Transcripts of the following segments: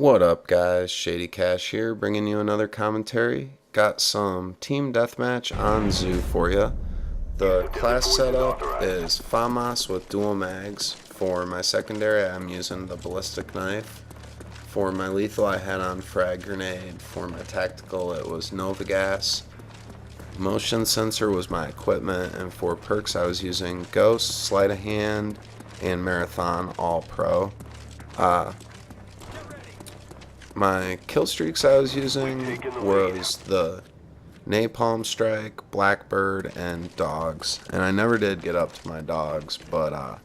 What up, guys? ShadyCash here, bringing you another commentary. Got some team deathmatch on Zoo for you. The class setup is FAMAS with dual mags. For my secondary, I'm using the ballistic knife. For my lethal, I had on frag grenade. For my tactical, it was Nova gas. Motion sensor was my equipment, and for perks, I was using Ghost, Sleight of Hand, and Marathon All Pro. My kill streaks I was using was the Napalm Strike, Blackbird, and Dogs. And I never did get up to my Dogs, but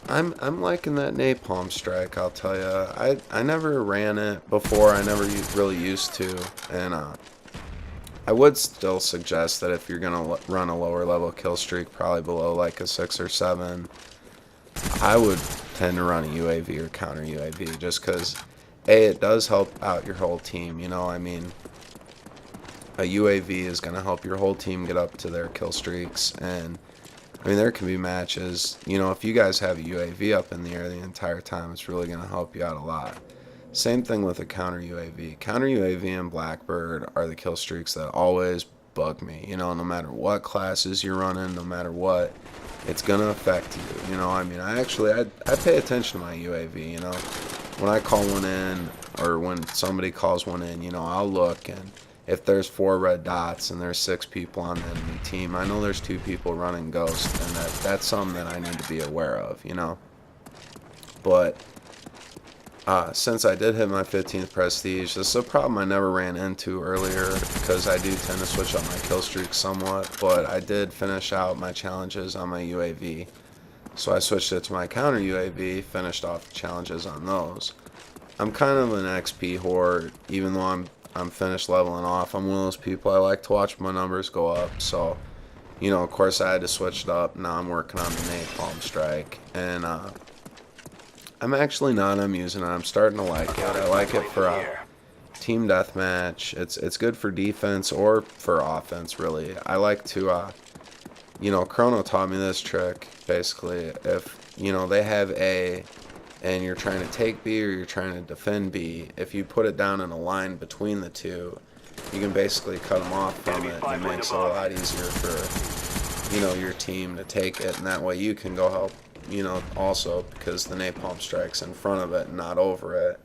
I'm liking that Napalm Strike, I'll tell you. I never ran it before, I never really used to, and I would still suggest that if you're going to run a lower level kill streak, probably below like a 6 or 7, I would tend to run a UAV or counter UAV just because, A, it does help out your whole team, you know, I mean, a UAV is going to help your whole team get up to their kill streaks, and, I mean, there can be matches, you know, if you guys have a UAV up in the air the entire time, it's really going to help you out a lot. Same thing with a counter UAV. Counter UAV and Blackbird are the kill streaks that always bug me, you know, no matter what classes you're running, no matter what, it's gonna affect you, you know. I mean, I pay attention to my UAV, you know. When I call one in, or when somebody calls one in, you know, I'll look, and if there's 4 red dots and there's 6 people on the enemy team, I know there's 2 people running Ghost, and that's something that I need to be aware of, you know. But since I did hit my 15th prestige, this is a problem I never ran into earlier because I do tend to switch up my kill streak somewhat, but I did finish out my challenges on my UAV. So I switched it to my counter UAV, finished off the challenges on those. I'm kind of an XP whore, even though I'm finished leveling off. I'm one of those people, I like to watch my numbers go up, so, you know, of course I had to switch it up. Now I'm working on the Napalm Strike, and I'm actually not. I'm using it. I'm starting to like it. I like it for team deathmatch. It's good for defense or for offense, really. I like to, you know, Chrono taught me this trick. Basically, if, you know, they have A and you're trying to take B or you're trying to defend B, if you put it down in a line between the two, you can basically cut them off from it, and it makes it a lot easier for, you know, your team to take it, and that way you can go help, you know, also, because the Napalm Strike's in front of it and not over it,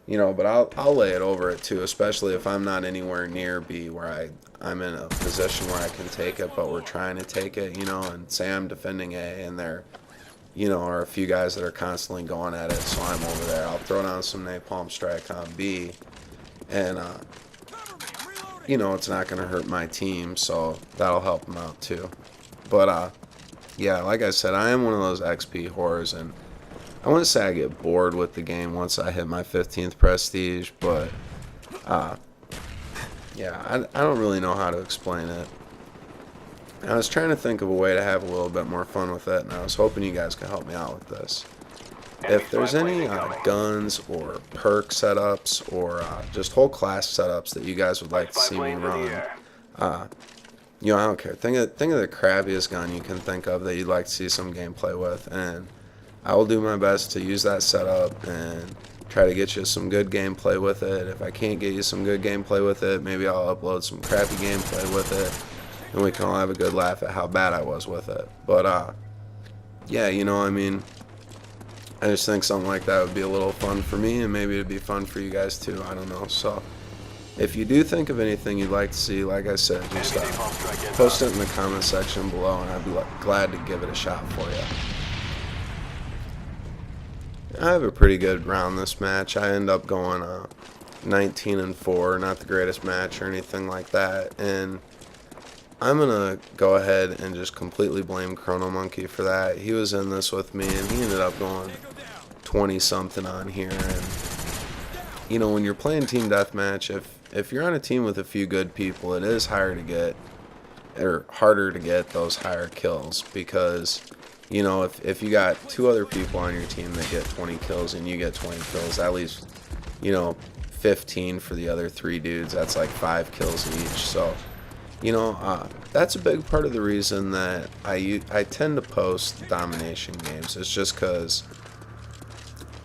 you know. But I'll lay it over it too, especially if I'm not anywhere near B where I'm in a position where I can take it, but we're trying to take it, you know, and say I'm defending A and there, you know, are a few guys that are constantly going at it, so I'm over there. I'll throw down some Napalm Strike on B, and you know, it's not going to hurt my team, so that'll help them out too. But yeah, like I said, I am one of those XP whores, and I wouldn't say I get bored with the game once I hit my 15th prestige, but yeah, I don't really know how to explain it. I was trying to think of a way to have a little bit more fun with it, and I was hoping you guys could help me out with this. If there's any guns or perk setups or just whole class setups that you guys would like to see me run, you know, I don't care. Think of the crappiest gun you can think of that you'd like to see some gameplay with, and I will do my best to use that setup and try to get you some good gameplay with it. If I can't get you some good gameplay with it, maybe I'll upload some crappy gameplay with it, and we can all have a good laugh at how bad I was with it. But yeah, you know, I mean, I just think something like that would be a little fun for me, and maybe it'd be fun for you guys too. I don't know. So if you do think of anything you'd like to see, like I said, just post it in the comment section below, and I'd be glad to give it a shot for you. I have a pretty good round this match. I end up going 19-4, not the greatest match or anything like that, and I'm gonna go ahead and just completely blame Chrono Monkey for that. He was in this with me, and he ended up going 20 something on here. And you know, when you're playing team deathmatch, if you're on a team with a few good people, it is harder to get those higher kills, because, you know, if you got 2 other people on your team that get 20 kills and you get 20 kills, at least, you know, 15 for the other 3 dudes, that's like 5 kills each. So, you know, that's a big part of the reason that I tend to post domination games. It's just because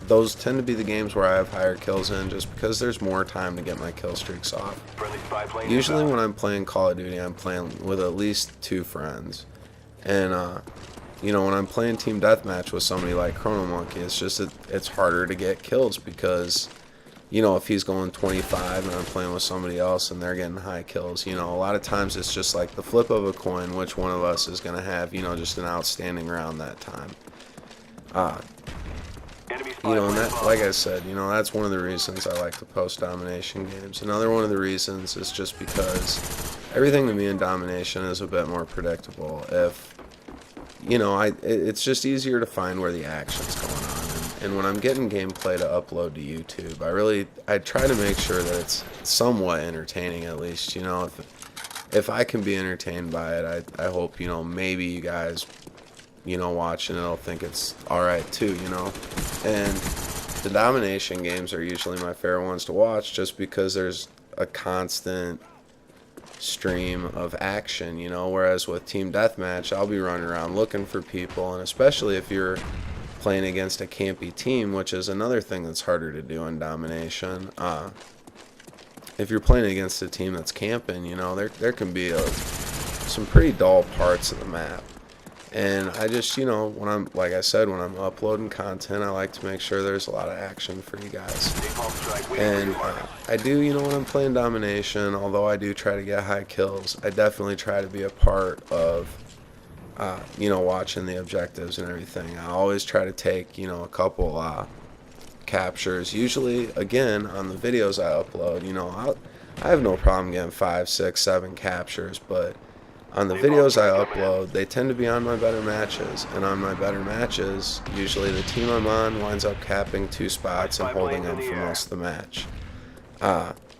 those tend to be the games where I have higher kills in, just because there's more time to get my kill streaks off. Usually when I'm playing Call of Duty, I'm playing with at least 2 friends. And, you know, when I'm playing Team Deathmatch with somebody like Chrono Monkey, it's just it's harder to get kills because, you know, if he's going 25 and I'm playing with somebody else and they're getting high kills, you know, a lot of times it's just like the flip of a coin which one of us is going to have, you know, just an outstanding round that time. You know, and that, like I said, you know, that's one of the reasons I like to post domination games. Another one of the reasons is just because everything to me in domination is a bit more predictable. If, you know, it's just easier to find where the action's going on. And when I'm getting gameplay to upload to YouTube, I try to make sure that it's somewhat entertaining at least. You know, if I can be entertained by it, I hope, you know, maybe you guys, you know, watching it'll think it's alright too, you know. And the domination games are usually my favorite ones to watch just because there's a constant stream of action, you know, whereas with Team Deathmatch, I'll be running around looking for people, and especially if you're playing against a campy team, which is another thing that's harder to do in domination. If you're playing against a team that's camping, you know, there can be some pretty dull parts of the map. And I just, you know, when I'm, like I said, when I'm uploading content, I like to make sure there's a lot of action for you guys. And I do, you know, when I'm playing domination, although I do try to get high kills, I definitely try to be a part of, you know, watching the objectives and everything. I always try to take, you know, a couple captures. Usually, again, on the videos I upload, you know, I have no problem getting 5, 6, 7 captures, but on the videos I upload, they tend to be on my better matches, and on my better matches, usually the team I'm on winds up capping 2 spots and holding in for most of the match.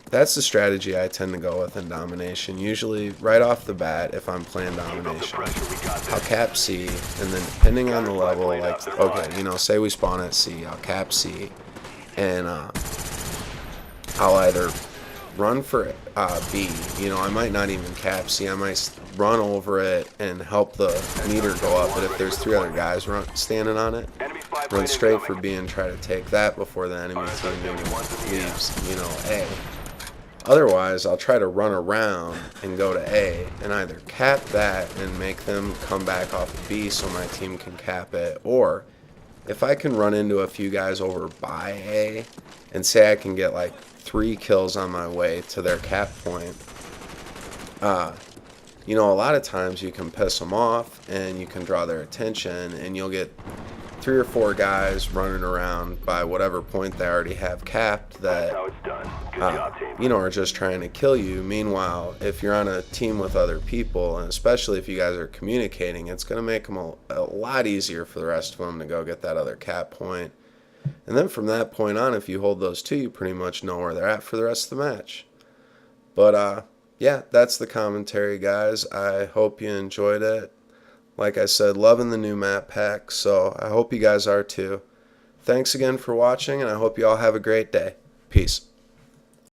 That's the strategy I tend to go with in domination. Usually, right off the bat, if I'm playing domination, I'll cap C, and then depending on the level, like, okay, you know, say we spawn at C, I'll cap C, and I'll either run for B, you know, I might not even cap C, I might run over it and help the meter go up, but if there's 3 other guys standing on it, run straight for B and try to take that before the enemy team maybe leaves, you know, A. Otherwise, I'll try to run around and go to A and either cap that and make them come back off of B so my team can cap it, or if I can run into a few guys over by A and say I can get like 3 kills on my way to their cap point, you know, a lot of times you can piss them off and you can draw their attention, and you'll get 3 or 4 guys running around by whatever point they already have capped that, you know, are just trying to kill you. Meanwhile, if you're on a team with other people, and especially if you guys are communicating, it's going to make them a lot easier for the rest of them to go get that other cap point. And then from that point on, if you hold those 2, you pretty much know where they're at for the rest of the match. But, yeah, that's the commentary, guys. I hope you enjoyed it. Like I said, loving the new map pack, so I hope you guys are too. Thanks again for watching, and I hope you all have a great day. Peace.